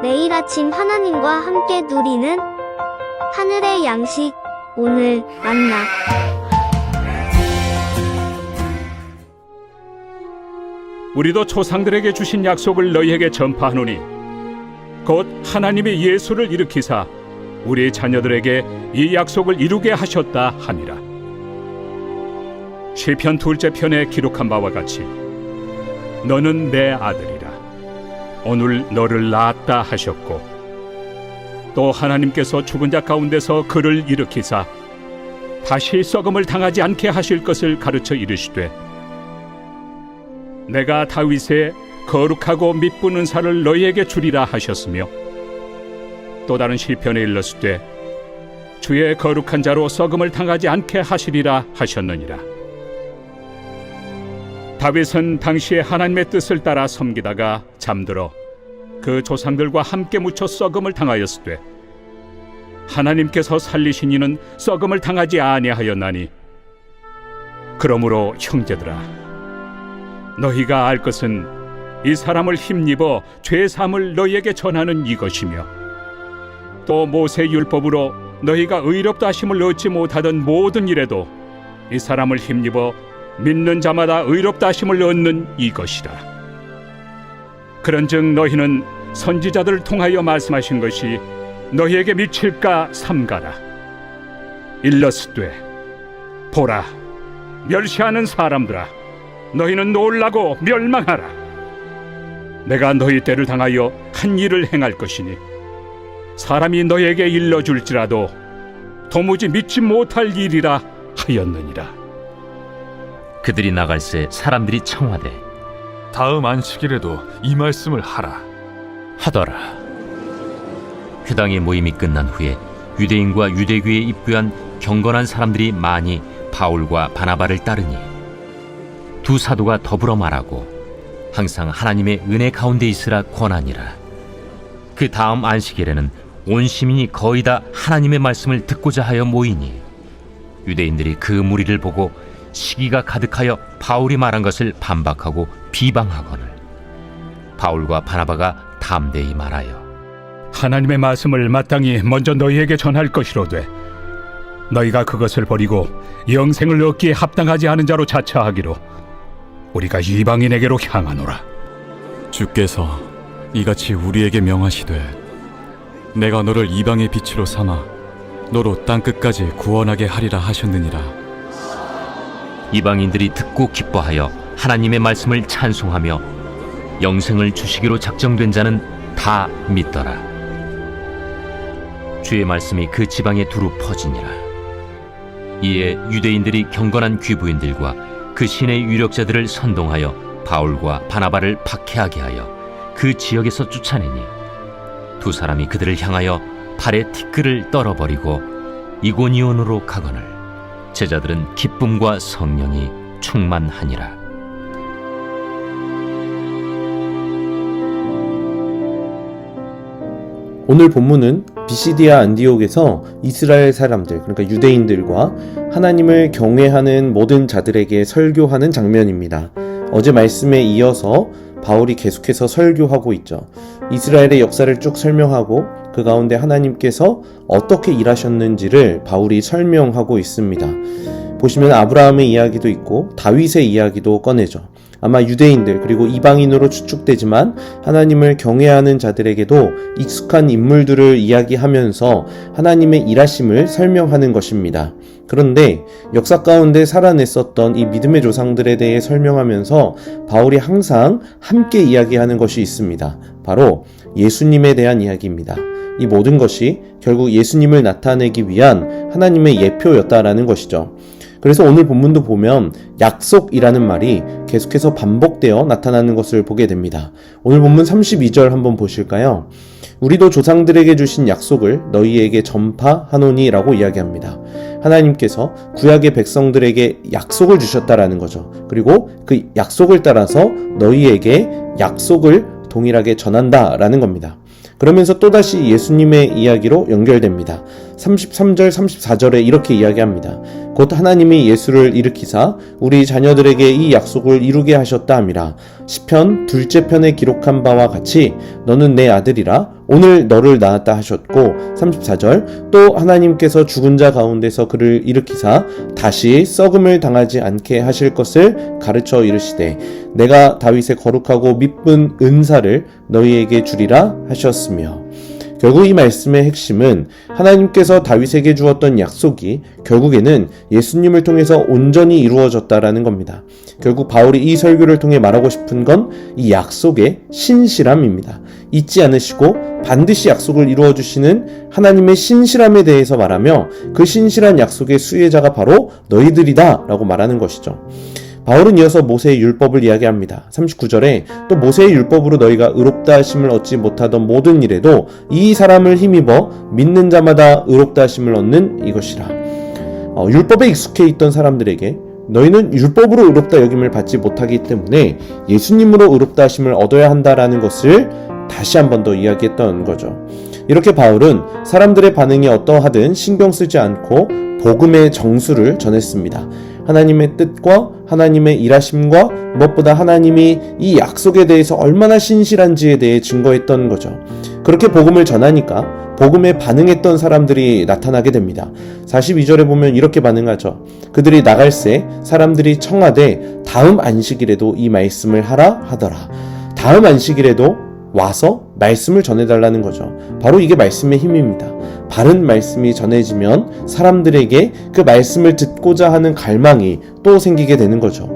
매일 아침 하나님과 함께 누리는 하늘의 양식, 오늘 만나. 우리도 조상들에게 주신 약속을 너희에게 전파하노니 곧 하나님이 예수를 일으키사 우리 자녀들에게 이 약속을 이루게 하셨다 하니라. 시편 2째 편에 기록한 바와 같이 너는 내 아들이라 오늘 너를 낳았다 하셨고, 또 하나님께서 죽은 자 가운데서 그를 일으키사 다시 썩음을 당하지 않게 하실 것을 가르쳐 이르시되, 내가 다윗의 거룩하고 미쁜 은사를 너희에게 주리라 하셨으며, 또 다른 시편에 일렀으되 주의 거룩한 자로 썩음을 당하지 않게 하시리라 하셨느니라. 다윗은 당시에 하나님의 뜻을 따라 섬기다가 잠들어 그 조상들과 함께 묻혀 썩음을 당하였으되, 하나님께서 살리신 이는 썩음을 당하지 아니하였나니, 그러므로 형제들아, 너희가 알 것은 이 사람을 힘입어 죄 사함을 너희에게 전하는 이것이며, 또 모세 율법으로 너희가 의롭다 하심을 얻지 못하던 모든 일에도 이 사람을 힘입어 믿는 자마다 의롭다 하심을 얻는 이것이라. 그런즉 너희는 선지자들을 통하여 말씀하신 것이 너희에게 미칠까 삼가라. 일러스되 보라, 멸시하는 사람들아, 너희는 놀라고 멸망하라. 내가 너희 때를 당하여 한 일을 행할 것이니 사람이 너희에게 일러줄지라도 도무지 믿지 못할 일이라 하였느니라. 그들이 나갈새 사람들이 청하되 다음 안식일에도 이 말씀을 하라 하더라. 회당의 모임이 끝난 후에 유대인과 유대교에 입교한 경건한 사람들이 많이 바울과 바나바를 따르니 두 사도가 더불어 말하고 항상 하나님의 은혜 가운데 있으라 권하니라. 그 다음 안식일에는 온 시민이 거의 다 하나님의 말씀을 듣고자 하여 모이니 유대인들이 그 무리를 보고 시기가 가득하여 바울이 말한 것을 반박하고 비방하거늘 바울과 바나바가 담대히 말하여 하나님의 말씀을 마땅히 먼저 너희에게 전할 것이로되, 너희가 그것을 버리고 영생을 얻기에 합당하지 않은 자로 자처하기로 우리가 이방인에게로 향하노라. 주께서 이같이 우리에게 명하시되 내가 너를 이방의 빛으로 삼아 너로 땅끝까지 구원하게 하리라 하셨느니라. 이방인들이 듣고 기뻐하여 하나님의 말씀을 찬송하며 영생을 주시기로 작정된 자는 다 믿더라. 주의 말씀이 그 지방에 두루 퍼지니라. 이에 유대인들이 경건한 귀부인들과 그 신의 유력자들을 선동하여 바울과 바나바를 박해하게 하여 그 지역에서 쫓아내니 두 사람이 그들을 향하여 발에 티끌을 떨어버리고 이고니온으로 가거늘 제자들은 기쁨과 성령이 충만하니라. 오늘 본문은 비시디아 안디옥에서 이스라엘 사람들, 그러니까 유대인들과 하나님을 경외하는 모든 자들에게 설교하는 장면입니다. 어제 말씀에 이어서 바울이 계속해서 설교하고 있죠. 이스라엘의 역사를 쭉 설명하고 그 가운데 하나님께서 어떻게 일하셨는지를 바울이 설명하고 있습니다. 보시면 아브라함의 이야기도 있고 다윗의 이야기도 꺼내죠. 아마 유대인들 그리고 이방인으로 추측되지만 하나님을 경외하는 자들에게도 익숙한 인물들을 이야기하면서 하나님의 일하심을 설명하는 것입니다. 그런데 역사 가운데 살아냈었던 이 믿음의 조상들에 대해 설명하면서 바울이 항상 함께 이야기하는 것이 있습니다. 바로 예수님에 대한 이야기입니다. 이 모든 것이 결국 예수님을 나타내기 위한 하나님의 예표였다라는 것이죠. 그래서 오늘 본문도 보면 약속이라는 말이 계속해서 반복되어 나타나는 것을 보게 됩니다. 오늘 본문 32절 한번 보실까요? 우리도 조상들에게 주신 약속을 너희에게 전파하노니 라고 이야기합니다. 하나님께서 구약의 백성들에게 약속을 주셨다라는 거죠. 그리고 그 약속을 따라서 너희에게 약속을 동일하게 전한다라는 겁니다. 그러면서 또다시 예수님의 이야기로 연결됩니다. 33절, 34절에 이렇게 이야기합니다. 곧 하나님이 예수를 일으키사 우리 자녀들에게 이 약속을 이루게 하셨다 함이라. 시편 2째 편에 기록한 바와 같이 너는 내 아들이라 오늘 너를 낳았다 하셨고 34절 또 하나님께서 죽은 자 가운데서 그를 일으키사 다시 썩음을 당하지 않게 하실 것을 가르쳐 이르시되 내가 다윗의 거룩하고 미쁜 은사를 너희에게 주리라 하셨으며. 결국 이 말씀의 핵심은 하나님께서 다윗에게 주었던 약속이 결국에는 예수님을 통해서 온전히 이루어졌다라는 겁니다. 결국 바울이 이 설교를 통해 말하고 싶은 건 이 약속의 신실함입니다. 잊지 않으시고 반드시 약속을 이루어 주시는 하나님의 신실함에 대해서 말하며 그 신실한 약속의 수혜자가 바로 너희들이다 라고 말하는 것이죠. 바울은 이어서 모세의 율법을 이야기합니다. 39절에 또 모세의 율법으로 너희가 의롭다 하심을 얻지 못하던 모든 일에도 이 사람을 힘입어 믿는 자마다 의롭다 하심을 얻는 이것이라. 율법에 익숙해 있던 사람들에게 너희는 율법으로 의롭다 여김을 받지 못하기 때문에 예수님으로 의롭다 하심을 얻어야 한다라는 것을 다시 한 번 더 이야기했던 거죠. 이렇게 바울은 사람들의 반응이 어떠하든 신경 쓰지 않고 복음의 정수를 전했습니다. 하나님의 뜻과 하나님의 일하심과 무엇보다 하나님이 이 약속에 대해서 얼마나 신실한지에 대해 증거했던 거죠. 그렇게 복음을 전하니까 복음에 반응했던 사람들이 나타나게 됩니다. 42절에 보면 이렇게 반응하죠. 그들이 나갈새 사람들이 청하되 다음 안식일에도 이 말씀을 하라 하더라. 다음 안식일에도 와서 말씀을 전해달라는 거죠. 바로 이게 말씀의 힘입니다. 바른 말씀이 전해지면 사람들에게 그 말씀을 듣고자 하는 갈망이 또 생기게 되는 거죠.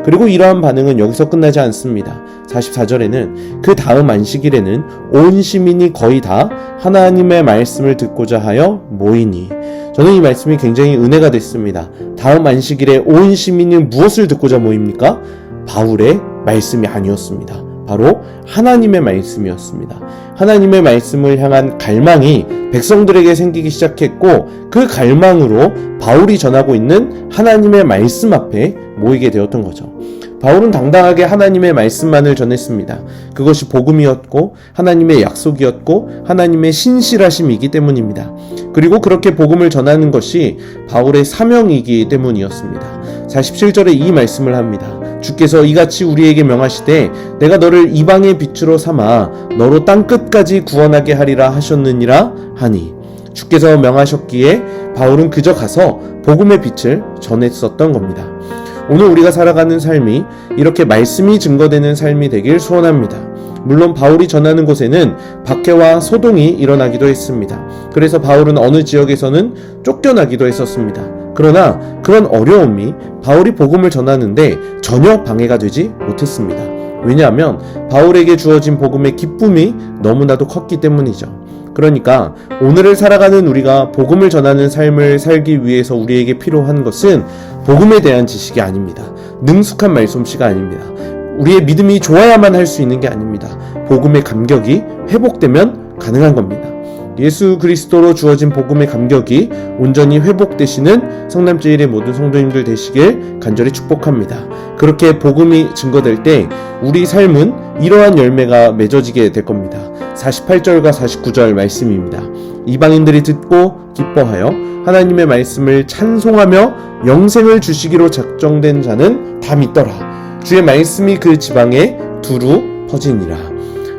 그리고 이러한 반응은 여기서 끝나지 않습니다. 44절에는 그 다음 안식일에는 온 시민이 거의 다 하나님의 말씀을 듣고자 하여 모이니. 저는 이 말씀이 굉장히 은혜가 됐습니다. 다음 안식일에 온 시민이 무엇을 듣고자 모입니까? 바울의 말씀이 아니었습니다. 바로 하나님의 말씀이었습니다. 하나님의 말씀을 향한 갈망이 백성들에게 생기기 시작했고 그 갈망으로 바울이 전하고 있는 하나님의 말씀 앞에 모이게 되었던 거죠. 바울은 당당하게 하나님의 말씀만을 전했습니다. 그것이 복음이었고 하나님의 약속이었고 하나님의 신실하심이기 때문입니다. 그리고 그렇게 복음을 전하는 것이 바울의 사명이기 때문이었습니다. 47절에 이 말씀을 합니다. 주께서 이같이 우리에게 명하시되 내가 너를 이방의 빛으로 삼아 너로 땅끝까지 구원하게 하리라 하셨느니라 하니. 주께서 명하셨기에 바울은 그저 가서 복음의 빛을 전했었던 겁니다. 오늘 우리가 살아가는 삶이 이렇게 말씀이 증거되는 삶이 되길 소원합니다. 물론 바울이 전하는 곳에는 박해와 소동이 일어나기도 했습니다. 그래서 바울은 어느 지역에서는 쫓겨나기도 했었습니다. 그러나 그런 어려움이 바울이 복음을 전하는데 전혀 방해가 되지 못했습니다. 왜냐하면 바울에게 주어진 복음의 기쁨이 너무나도 컸기 때문이죠. 그러니까 오늘을 살아가는 우리가 복음을 전하는 삶을 살기 위해서 우리에게 필요한 것은 복음에 대한 지식이 아닙니다. 능숙한 말솜씨가 아닙니다. 우리의 믿음이 좋아야만 할 수 있는 게 아닙니다. 복음의 감격이 회복되면 가능한 겁니다. 예수 그리스도로 주어진 복음의 감격이 온전히 회복되시는 성남제일의 모든 성도님들 되시길 간절히 축복합니다. 그렇게 복음이 증거될 때 우리 삶은 이러한 열매가 맺어지게 될 겁니다. 48절과 49절 말씀입니다. 이방인들이 듣고 기뻐하여 하나님의 말씀을 찬송하며 영생을 주시기로 작정된 자는 다 믿더라. 주의 말씀이 그 지방에 두루 퍼지니라.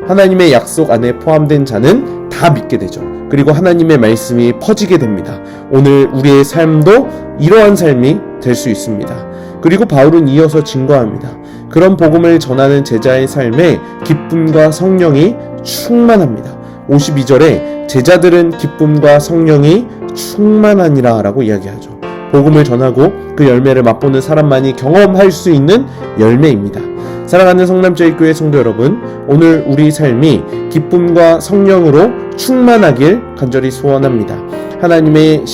하나님의 약속 안에 포함된 자는 다 믿게 되죠. 그리고 하나님의 말씀이 퍼지게 됩니다. 오늘 우리의 삶도 이러한 삶이 될 수 있습니다. 그리고 바울은 이어서 증거합니다. 그런 복음을 전하는 제자의 삶에 기쁨과 성령이 충만합니다. 52절에 제자들은 기쁨과 성령이 충만하니라 라고 이야기하죠. 복음을 전하고 그 열매를 맛보는 사람만이 경험할 수 있는 열매입니다. 사랑하는 성남제일교회 성도 여러분, 오늘 우리 삶이 기쁨과 성령으로 충만하길 간절히 소원합니다. 하나님의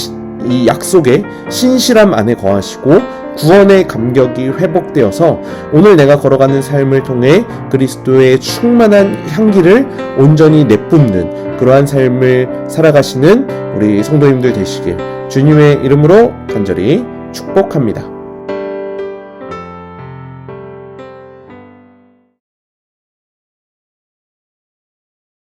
이 약속의 신실함 안에 거하시고 구원의 감격이 회복되어서 오늘 내가 걸어가는 삶을 통해 그리스도의 충만한 향기를 온전히 내뿜는 그러한 삶을 살아가시는 우리 성도님들 되시길 주님의 이름으로 간절히 축복합니다.